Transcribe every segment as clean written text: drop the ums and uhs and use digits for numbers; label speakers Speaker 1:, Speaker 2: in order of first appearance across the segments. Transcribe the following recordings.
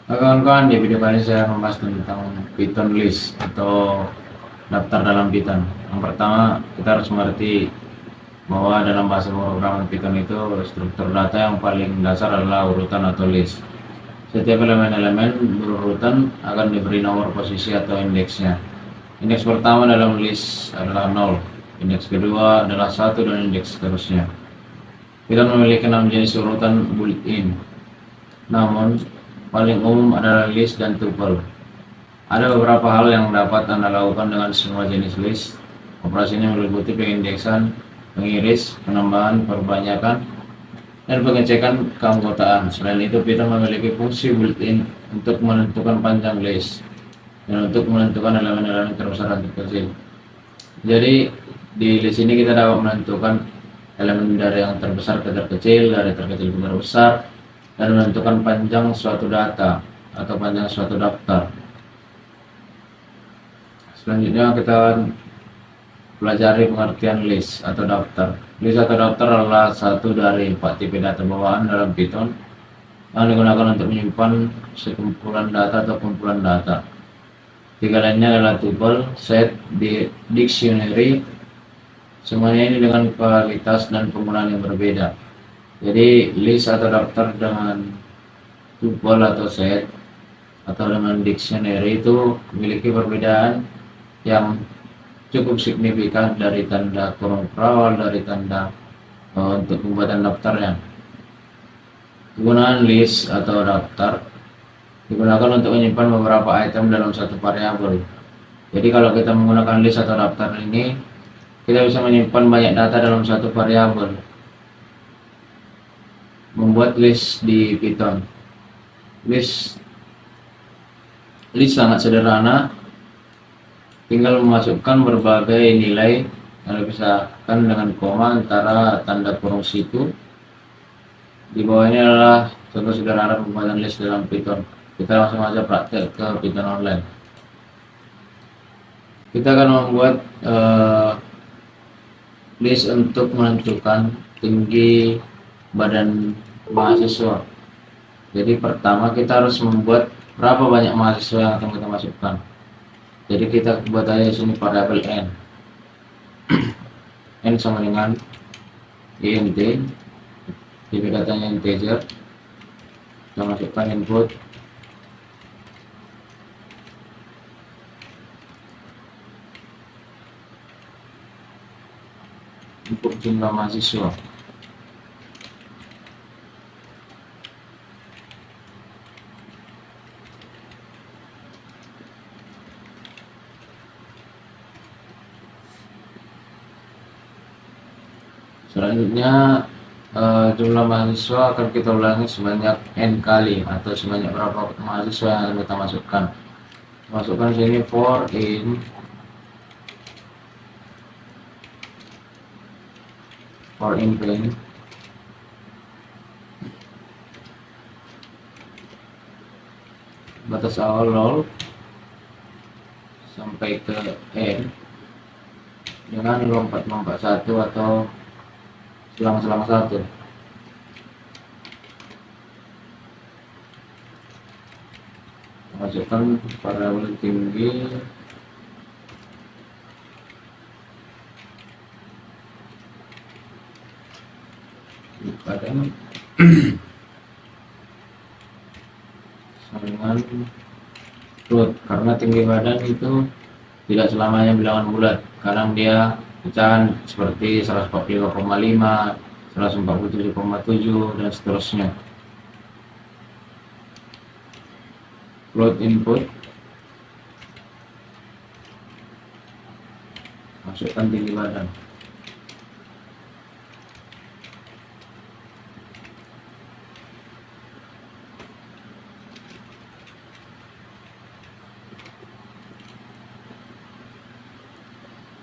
Speaker 1: Kawan-kawan, di video kali ini saya membahas tentang Python list atau daftar dalam Python. Yang pertama, kita harus mengerti bahwa dalam bahasa pemrograman Python itu struktur data yang paling dasar adalah urutan atau list. Setiap elemen-elemen berurutan akan diberi nomor posisi atau indeksnya. Indeks pertama dalam list adalah 0, indeks kedua adalah 1, dan indeks seterusnya. Python memiliki 6 jenis urutan built-in. Namun, paling umum adalah list dan tuple. Ada beberapa hal yang dapat Anda lakukan dengan semua jenis list. Operasi ini meliputi pengindeksan, pengiris, penambahan, perbanyakan, dan pengecekan keanggotaan. Selain itu, Python memiliki fungsi built-in untuk menentukan panjang list dan untuk menentukan elemen-elemen terbesar dan terkecil. Jadi, di list ini kita dapat menentukan elemen dari yang terbesar ke terkecil, dari terkecil ke terbesar, dan menentukan panjang suatu data atau panjang suatu daftar. Selanjutnya kita pelajari pengertian list atau daftar. List atau daftar adalah satu dari 4 tipe data bawaan dalam Python yang digunakan untuk menyimpan sekumpulan data atau kumpulan data. Tiga lainnya adalah tuple, set, dictionary. Semuanya ini dengan kualitas dan penggunaan yang berbeda. Jadi list atau daftar dengan tuple atau set atau dengan dictionary itu memiliki perbedaan yang cukup signifikan dari tanda kurung perawal dari tanda untuk pembuatan daftarnya. Penggunaan list atau daftar digunakan untuk menyimpan beberapa item dalam satu variabel. Jadi kalau kita menggunakan list atau daftar ini, kita bisa menyimpan banyak data dalam satu variabel. Membuat list di Python. List sangat sederhana, tinggal memasukkan berbagai nilai yang dipisahkan dengan koma antara tanda kurung situ. Di bawah ini adalah contoh sederhana pembuatan list dalam Python. Kita langsung aja praktek ke Python online. Kita akan membuat list untuk menentukan tinggi badan mahasiswa. Jadi pertama kita harus membuat berapa banyak mahasiswa yang akan kita masukkan. Jadi kita buat aja sini variabel n. N sama dengan int, tipe datanya integer. Kita masukkan input jumlah mahasiswa. Selanjutnya jumlah mahasiswa akan kita ulangi sebanyak n kali atau sebanyak berapa mahasiswa yang akan kita masukkan. Masukkan sini for in plain batas awal 0 sampai ke n dengan lompat 1 atau selang-selang 1. Masukkan variabel tinggi badan dengan float, karena tinggi badan itu tidak selamanya bilangan bulat. Kadang dia pecahan seperti 145,5, 147,7 dan seterusnya. Float input, masukkan tinggi badan.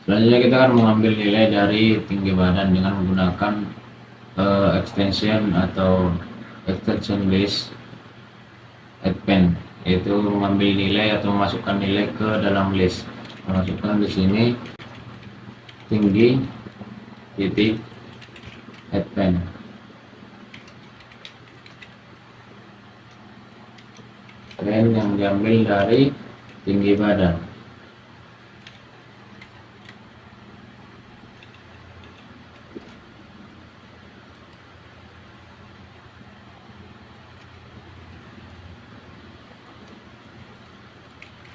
Speaker 1: Selanjutnya kita akan mengambil nilai dari tinggi badan dengan menggunakan extension atau extension list append, yaitu mengambil nilai atau memasukkan nilai ke dalam list. Masukkan di sini tinggi titik append. Strain yang diambil dari tinggi badan.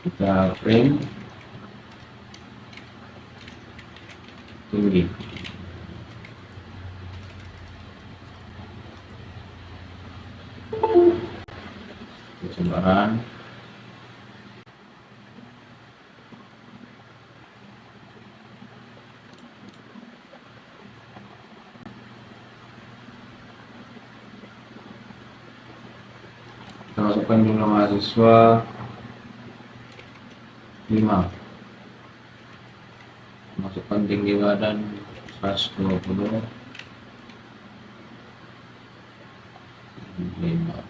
Speaker 1: Kita print tinggi. Kesebaran kita masukkan jumlah mahasiswa 5, masukkan tinggi badan 120, 5.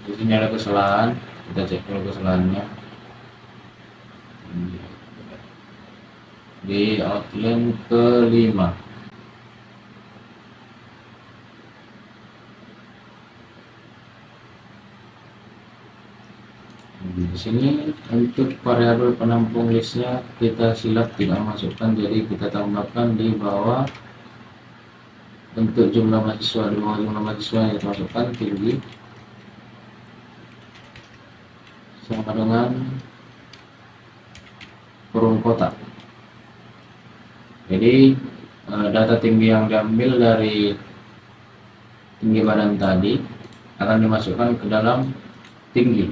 Speaker 1: Di sini ada kesalahan, kita cek dulu kesalahannya. Di outline ke-5. Di sini untuk variabel penampung listnya kita silap tidak masukkan, jadi kita tambahkan di bawah. Untuk jumlah mahasiswa, di bawah jumlah mahasiswa yang kita masukkan tinggi sama dengan kurung kotak. Jadi data tinggi yang diambil dari tinggi badan tadi akan dimasukkan ke dalam tinggi.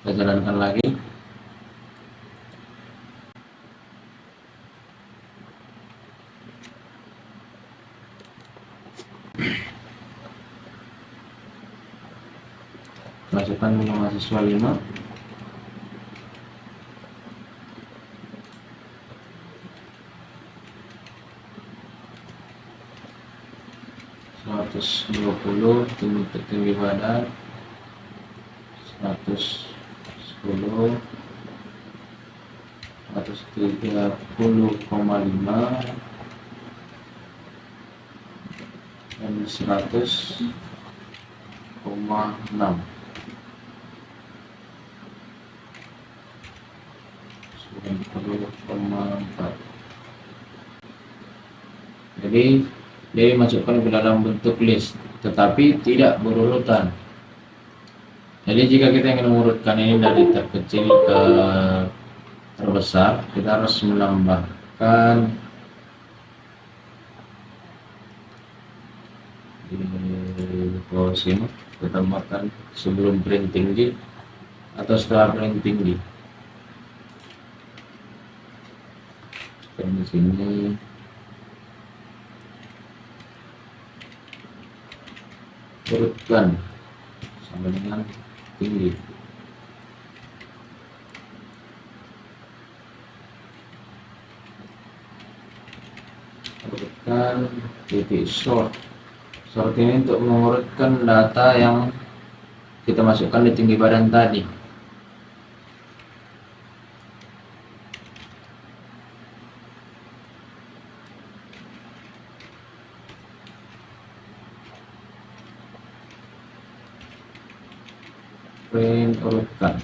Speaker 1: Kita jalankan lagi. Masukkan jumlah mahasiswa 5. Tinggi badan 110, 130,5 dan 100,6. 90,4. Jadi dia dimasukkan ke dalam bentuk list, tetapi tidak berurutan. Jadi jika kita ingin mengurutkan ini dari terkecil ke terbesar, kita harus menambahkan di bawah sini, kita tambahkan sebelum print tinggi atau setelah print tinggi. Dan di sini urutkan sama dengan tinggi. Urutkan titik sort. Sort ini untuk mengurutkan data yang kita masukkan di tinggi badan tadi. Print urutkan.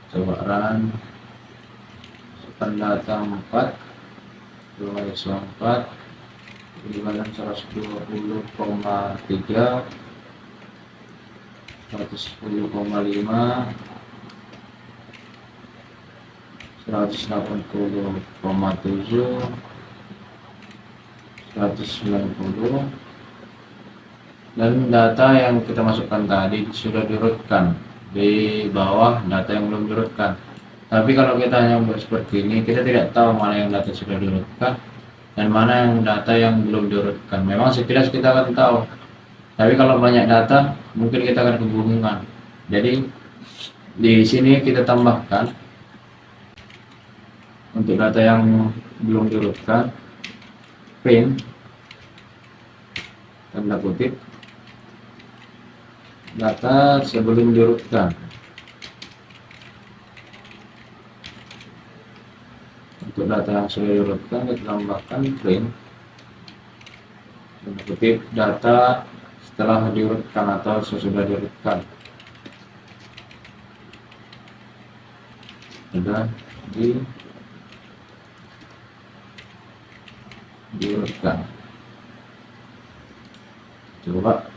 Speaker 1: Coba run. Masukkan data 4, 2,4, tinggi badan 120,3, 110,5, 180,7, 190, dan data yang kita masukkan tadi sudah diurutkan di bawah data yang belum diurutkan. Tapi kalau kita hanya membuat seperti ini, kita tidak tahu mana yang data sudah diurutkan dan mana yang data yang belum diurutkan. Memang sekilas kita akan tahu, tapi kalau banyak data mungkin kita akan kebingungan. Jadi di sini kita tambahkan Untuk data yang belum diurutkan, print tanda kutip data sebelum diurutkan. Untuk data yang sudah diurutkan kita tambahkan print tanda kutip data setelah diurutkan atau sesudah diurutkan. Sudah diurutkan. Coba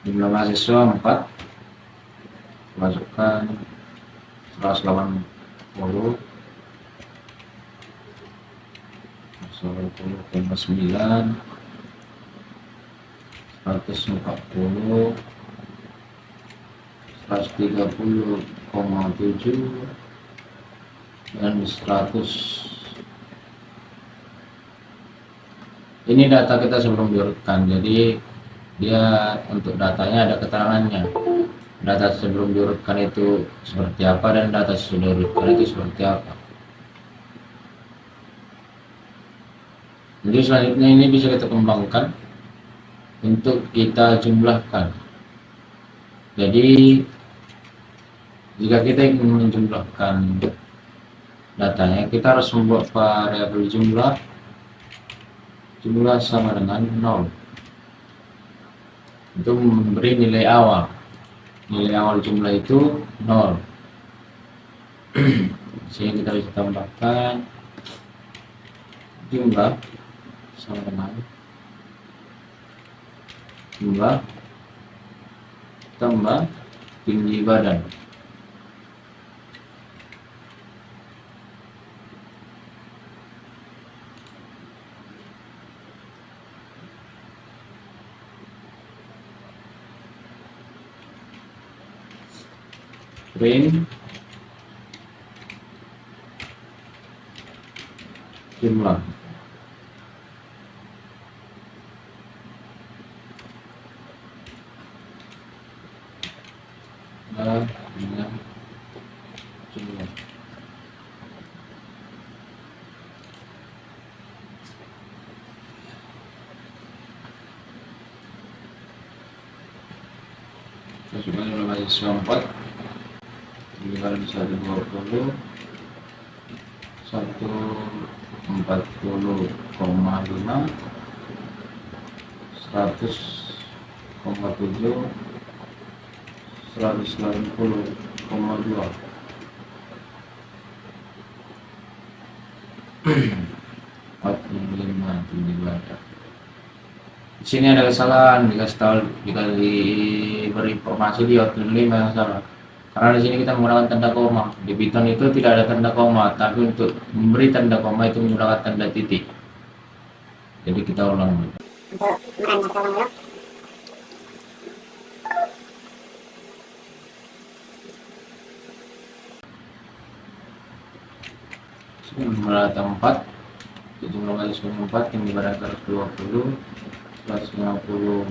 Speaker 1: jumlah mahasiswa 4, masukkan 180 180,9 140 130,7 dan 100. Ini data kita sebelum diurutkan, jadi dia untuk datanya ada keterangannya. Data sebelum diurutkan itu seperti apa dan data sudah diurutkan itu seperti apa. Jadi selanjutnya ini bisa kita kembangkan untuk kita jumlahkan. Jadi jika kita ingin menjumlahkan datanya, kita harus membuat variabel jumlah sama dengan 0 untuk memberi nilai awal jumlah itu 0. Sehingga kita bisa tambahkan jumlah sama dengan jumlah tambah tinggi badan. Print jumlah dengan jumlah. Masukkan jumlah mahasiswa 4 dibagi 120 140,5 100,7 180,2. 45 tinggi badan. Di sini ada kesalahan, diberi informasi di output 5 yang salah. Karena di sini kita menggunakan tanda koma. Di Python itu tidak ada tanda koma, tapi untuk memberi tanda koma itu menggunakan tanda titik. Jadi kita ulang dulu. Jumlah data 4, jumlah mahasiswa 4 yang dibagi 120 150,5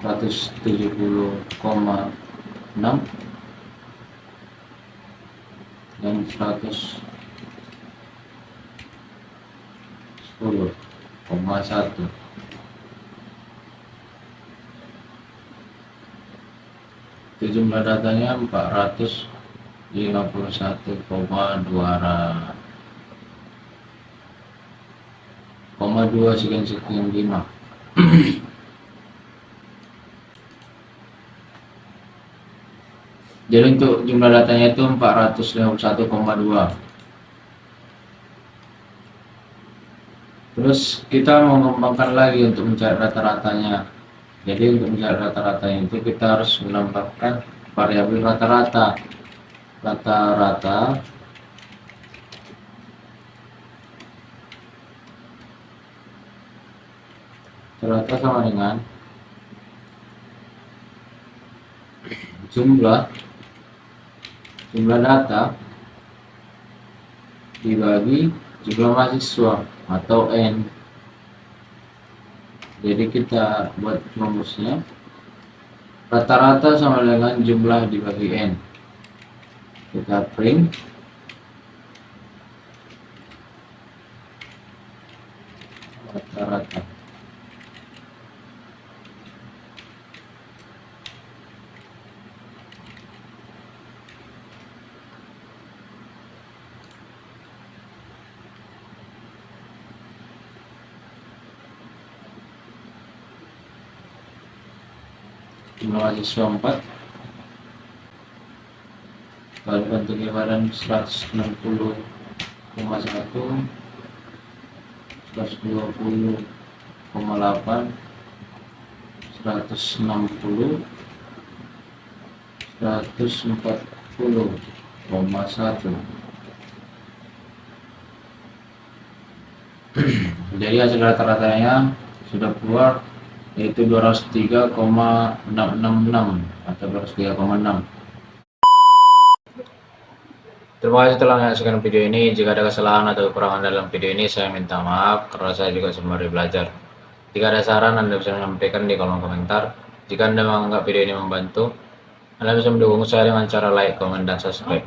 Speaker 1: 170,6 dan 110,1. Itu jumlah datanya 451,2 sekian 5. Jadi untuk jumlah datanya itu 451,2. Terus kita mau mengembangkan lagi untuk mencari rata-ratanya. Jadi untuk mencari rata-ratanya itu kita harus menambahkan variabel rata-rata. rata sama dengan jumlah data dibagi jumlah mahasiswa atau N. Jadi kita buat rumusnya, rata-rata sama dengan jumlah dibagi N. Kita print rata-rata. Jumlah mahasiswa 4 kalau bentuk badan 160,1, 120,8, 160, 140,1. Jadi hasil rata-ratanya sudah keluar, yaitu 203,666 atau 203,6. Terima kasih telah menyaksikan video ini. Jika ada kesalahan atau kekurangan dalam video ini, saya minta maaf karena saya juga sembari belajar. Jika ada saran, Anda bisa menyampaikan di kolom komentar. Jika Anda menganggap video ini membantu, Anda bisa mendukung saya dengan cara like, komen, dan subscribe.